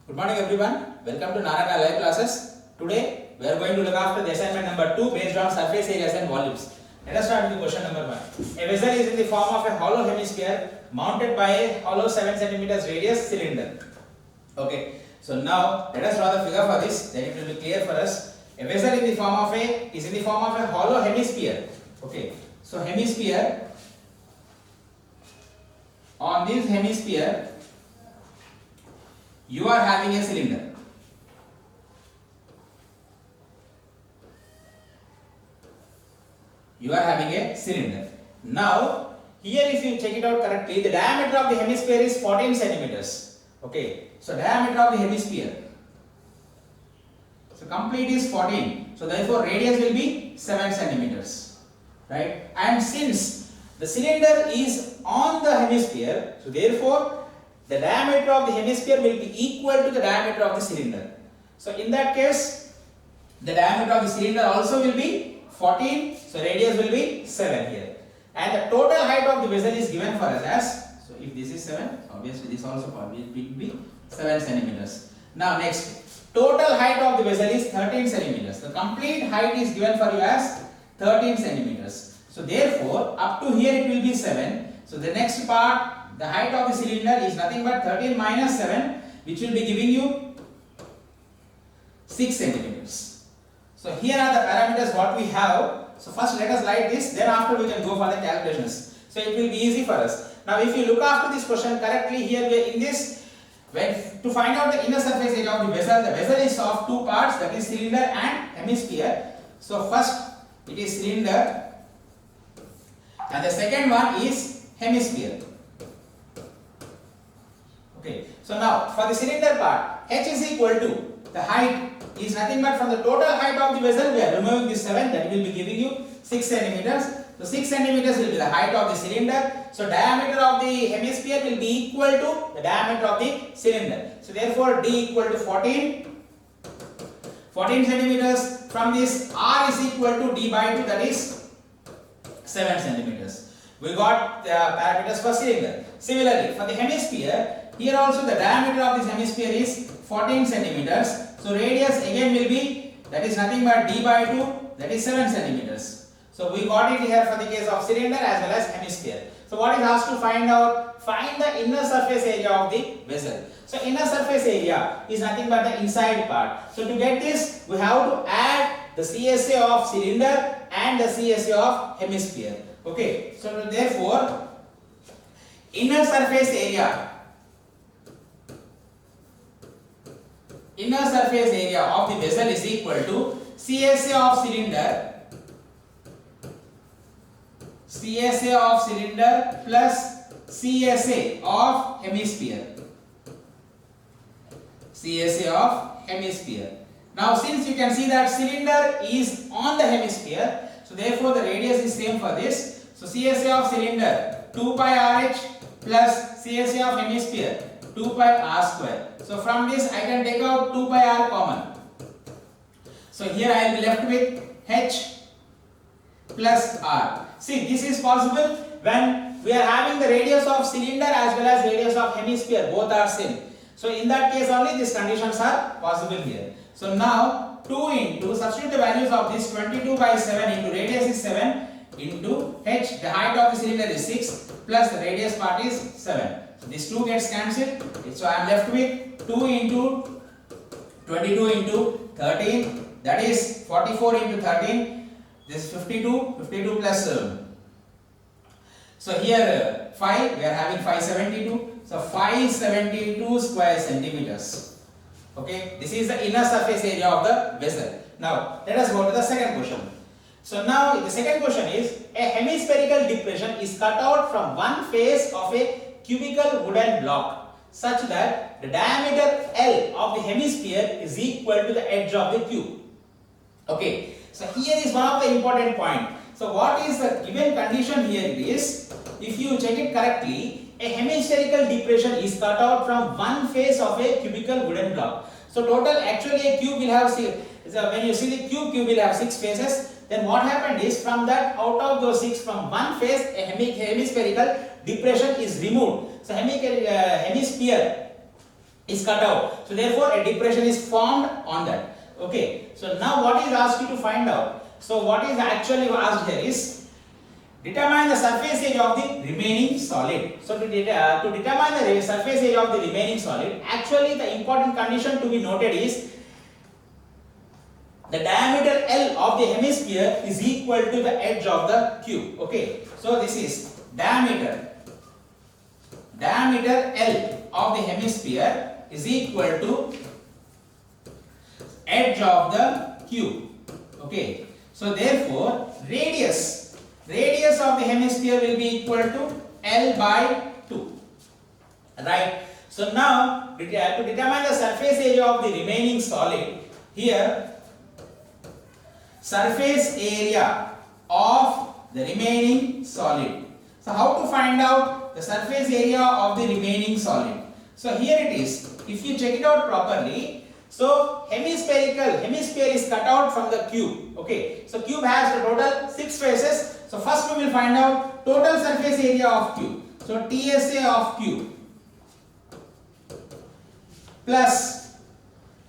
Good morning everyone. Welcome to Narayana live classes. Today we are going to look after the assignment number 2 based on surface areas and volumes. Let us start with the question number 1. A vessel is in the form of a hollow hemisphere mounted by a hollow 7 cm radius cylinder. Okay. So now let us draw the figure for this, then it will be clear for us. A vessel is in the form of a hollow hemisphere. Okay. So hemisphere, on this hemisphere you are having a cylinder. Now, here if you check it out correctly, the diameter of the hemisphere is 14 centimeters. Okay. So, diameter of the hemisphere. So, complete is 14. So, therefore, radius will be 7 centimeters. Right. And since the cylinder is on the hemisphere, so therefore, the diameter of the hemisphere will be equal to the diameter of the cylinder. So in that case, the diameter of the cylinder also will be 14. So radius will be 7 here. And the total height of the vessel is given for us as, so if this is 7, obviously this also will be 7 centimeters. Now next, total height of the vessel is 13 centimeters. The complete height is given for you as 13 centimeters. So therefore, up to here it will be 7. So the next part, the height of the cylinder is nothing but 13 minus 7, which will be giving you 6 centimeters. So here are the parameters what we have. So first let us write this, then after we can go for the calculations. So it will be easy for us. Now if you look after this question correctly, here we are in this, to find out the inner surface area of the vessel is of two parts, that is cylinder and hemisphere. So first it is cylinder and the second one is hemisphere. Okay. So now for the cylinder part, h is equal to, the height is nothing but from the total height of the vessel, we are removing this 7, that will be giving you 6 centimeters. So 6 centimeters will be the height of the cylinder. So diameter of the hemisphere will be equal to the diameter of the cylinder. So therefore D equal to 14 centimeters. From this R is equal to D by 2, that is 7 centimeters. We got the parameters for cylinder. Similarly for the hemisphere, here also the diameter of this hemisphere is 14 centimeters. So radius again will be, that is nothing but D by 2, that is 7 centimeters. So we got it here for the case of cylinder as well as hemisphere. So what is asked to find out? Find the inner surface area of the vessel. So inner surface area is nothing but the inside part. So to get this, we have to add the CSA of cylinder and the CSA of hemisphere. Okay. So therefore, inner surface area of the vessel is equal to CSA of cylinder plus CSA of hemisphere. Now since you can see that cylinder is on the hemisphere, so therefore the radius is same for this. So CSA of cylinder 2 pi RH plus CSA of hemisphere 2 pi r square. So from this I can take out 2 pi r common. So here I will be left with h plus r. See, this is possible when we are having the radius of cylinder as well as radius of hemisphere, both are same. So in that case only these conditions are possible here. So now 2 into, substitute the values of this, 22 by 7 into radius is 7 into h, the height of the cylinder is 6 plus the radius part is 7. So this 2 gets cancelled. So I am left with 2 into 22 into 13, that is 44 into 13. This is 52 plus so here 5, we are having 572. So 572 square centimeters. Okay, this is the inner surface area of the vessel. Now let us go to the second question. So now the second question is, a hemispherical depression is cut out from one face of a cubical wooden block such that the diameter L of the hemisphere is equal to the edge of the cube. Okay, so here is one of the important point. So what is the given condition here is, if you check it correctly, a hemispherical depression is cut out from one face of a cubical wooden block. So total, actually a cube will have, when you see the cube will have 6 faces. Then what happened is, from that, out of those 6, from one face a hemispherical depression is removed. So hemisphere is cut out. So therefore a depression is formed on that. Okay. So now what is asked you to find out? So what is actually asked here is determine the surface area of the remaining solid. So to determine the surface area of the remaining solid, actually the important condition to be noted is the diameter L of the hemisphere is equal to the edge of the cube. Okay. So this is diameter L of the hemisphere is equal to edge of the cube. Okay. So therefore radius of the hemisphere will be equal to L by 2. Right. So now to determine the surface area of the remaining solid, here surface area of the remaining solid. So how to find out the surface area of the remaining solid? So here it is. If you check it out properly, so hemisphere is cut out from the cube. Okay. So cube has a total 6 faces. So first we will find out total surface area of cube. So TSA of cube plus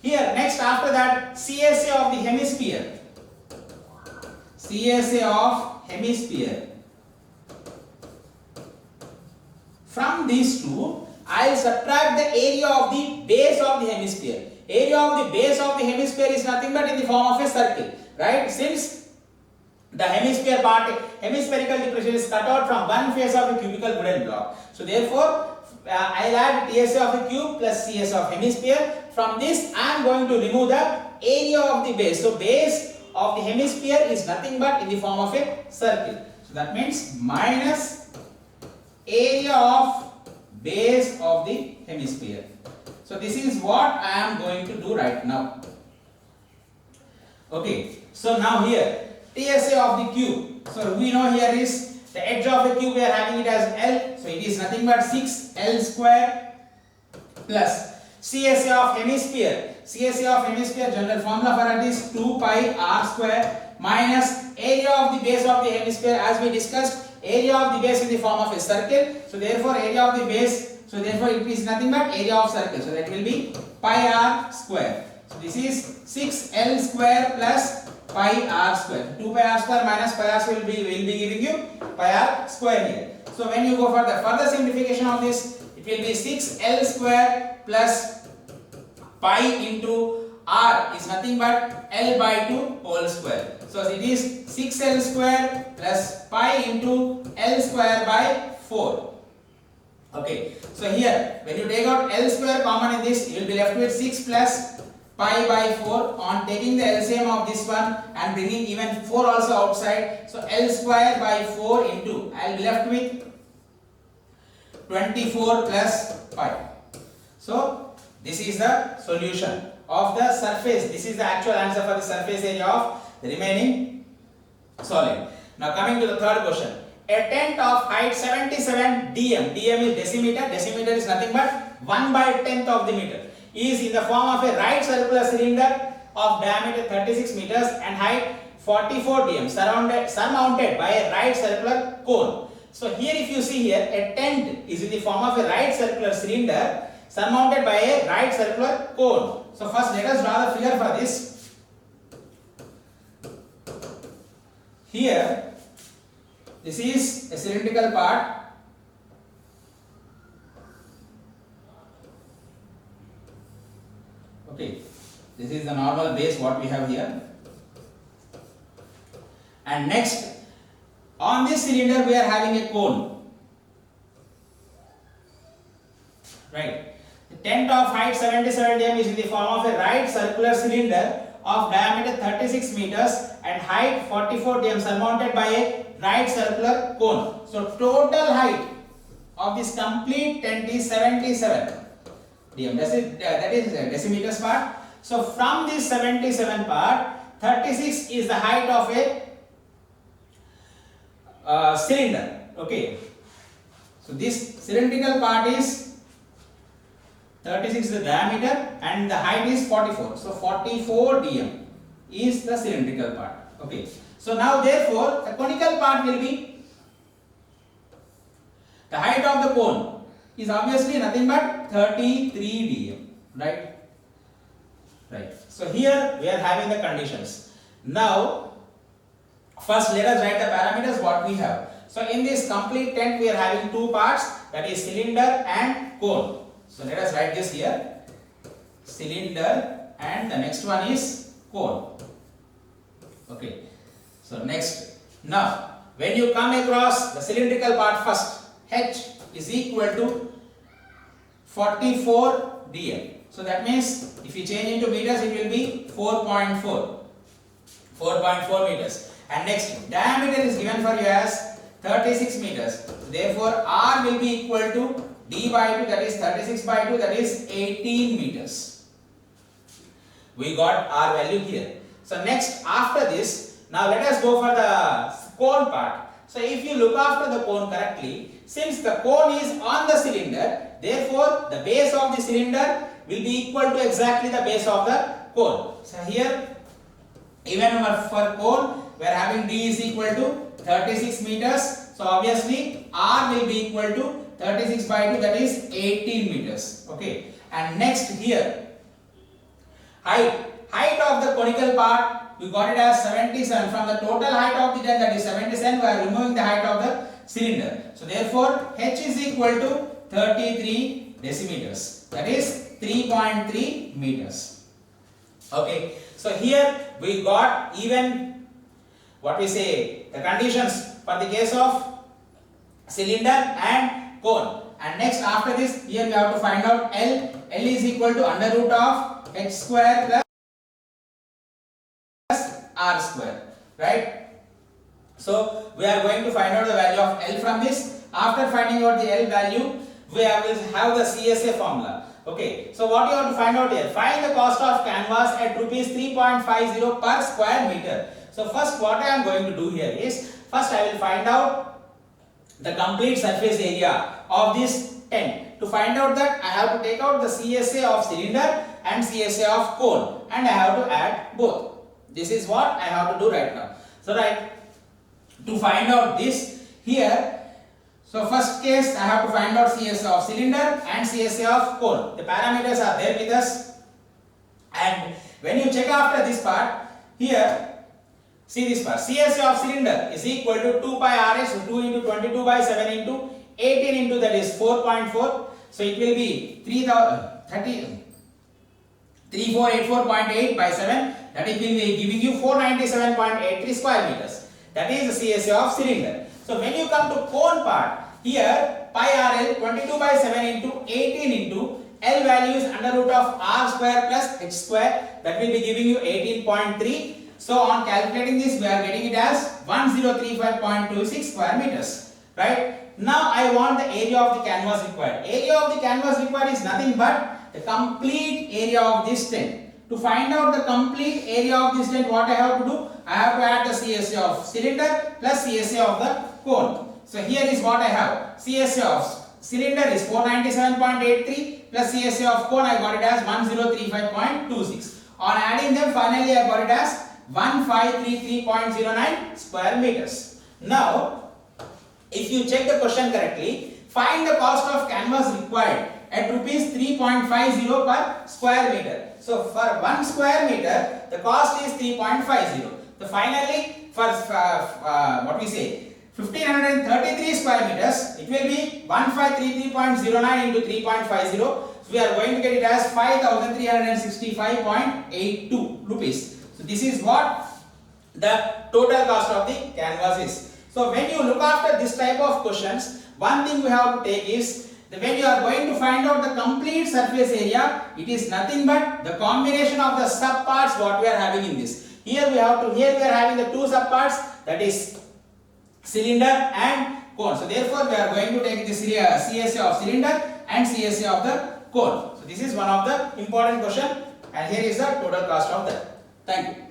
here next after that CSA of the hemisphere. CSA of hemisphere. From these two, I will subtract the area of the base of the hemisphere. Area of the base of the hemisphere is nothing but in the form of a circle, right? Since the hemispherical depression is cut out from one face of the cubical wooden block. So therefore, I will add TSA of the cube plus CS of hemisphere. From this, I am going to remove the area of the base. So base of the hemisphere is nothing but in the form of a circle. So that means minus area of base of the hemisphere. So this is what I am going to do right now. Okay. So now here TSA of the cube. So we know here is the edge of the cube, we are having it as L. So it is nothing but 6L square plus CSA of hemisphere. CSA of hemisphere, general formula for it is 2 pi r square minus area of the base of the hemisphere, as we discussed. Area of the base in the form of a circle. So therefore area of the base, so therefore it is nothing but area of circle. So that will be pi r square. So this is 6L square plus pi r square. 2 pi r square minus pi r square will be giving you pi r square here. So when you go for the further simplification of this, it will be 6L square plus pi into r is nothing but L by 2 whole square. So it is 6L square plus pi into L square by 4. Okay. So here when you take out L square common in this, you will be left with 6 plus pi by 4. On taking the LCM of this one and bringing even 4 also outside, so L square by 4 into, I will be left with 24 plus pi. So this is the solution of the surface. This is the actual answer for the surface area of the remaining solid. Now coming to the third question. A tent of height 77 dm. Dm is decimeter. Decimeter is nothing but 1 by 10th of the meter. Is in the form of a right circular cylinder of diameter 36 meters and height 44 dm, surmounted by a right circular cone. So here if you see here, a tent is in the form of a right circular cylinder surmounted by a right circular cone. So first let us draw the figure for this. Here this is a cylindrical part. Okay, this is the normal base what we have here. And next, on this cylinder we are having a cone. Right. The tent of height 77 dm is in the form of a right circular cylinder of diameter 36 meters and height 44 dm, surmounted by a right circular cone. So total height of this complete tent is 77 dm. That is decimeters part. So from this 77 part, 36 is the height of a cylinder. Okay. So this cylindrical part is 36 is the diameter and the height is 44. So 44 dm is the cylindrical part. Okay. So now therefore the conical part will be the height of the cone is obviously nothing but 33 dm, right? Right. So here we are having the conditions. Now, first let us write the parameters what we have. So in this complete tent we are having two parts, that is cylinder and cone. So let us write this here. Cylinder and the next one is cone. Okay. So next. Now, when you come across the cylindrical part first, H is equal to 44 dm. So that means if you change into meters, it will be 4.4 meters. And next, diameter is given for you as 36 meters. Therefore, R will be equal to D by 2, that is 36 by 2, that is 18 meters. We got R value here. So next, after this, now let us go for the cone part. So if you look after the cone correctly, since the cone is on the cylinder, therefore the base of the cylinder will be equal to exactly the base of the cone. So here, even for cone, we are having D is equal to 36 meters. So obviously R will be equal to 36 by 2, that is 18 meters. Okay. And next here, height of the conical part, we got it as 77. From the total height of the tent, that is 77, we are removing the height of the cylinder. So therefore H is equal to 33 decimeters, that is 3.3 meters. Okay. So here we got even what we say the conditions for the case of cylinder and cone. And next, after this, here we have to find out L. L is equal to under root of H square plus R square, right? So we are going to find out the value of L from this. After finding out the L value, we will have the CSA formula. Okay, so what you have to find out here? Find the cost of canvas at rupees 3.50 per square meter. So first what I am going to do here is, first I will find out the complete surface area of this tent. To find out that, I have to take out the CSA of cylinder and CSA of cone, and I have to add both. This is what I have to do right now. So right, to find out this here, so first case I have to find out CSA of cylinder and CSA of cone. The parameters are there with us, and when you check after this part here, see this part, CSA of cylinder is equal to 2 pi RH, so 2 into 22 by 7 into 18 into, that is 4.4. So it will be 3484.8 by 7, that it will be giving you 497.83 square meters. That is the CSA of cylinder. So when you come to cone part, here pi RL 22 by 7 into 18 into L value is under root of R square plus H square, that will be giving you 18.3. So on calculating this, we are getting it as 1035.26 square meters, right? Now I want the area of the canvas required. Area of the canvas required is nothing but the complete area of this tent. To find out the complete area of this tent, what I have to do? I have to add the CSA of cylinder plus CSA of the cone. So here is what I have. CSA of cylinder is 497.83 plus CSA of cone, I got it as 1035.26. On adding them, finally I got it as 1533.09 square meters. Now, if you check the question correctly, find the cost of canvas required at rupees 3.50 per square meter. So for 1 square meter, the cost is 3.50. So finally, for what we say, 1533 square meters, it will be 1533.09 into 3.50. So we are going to get it as 5365.82 rupees. So this is what the total cost of the canvas is. So when you look after this type of questions, one thing we have to take is that when you are going to find out the complete surface area, it is nothing but the combination of the subparts what we are having in this. Here we are having the two subparts, that is cylinder and cone. So therefore we are going to take this CSA of cylinder and CSA of the cone. So this is one of the important question, and here is the total cost of that. Thank you.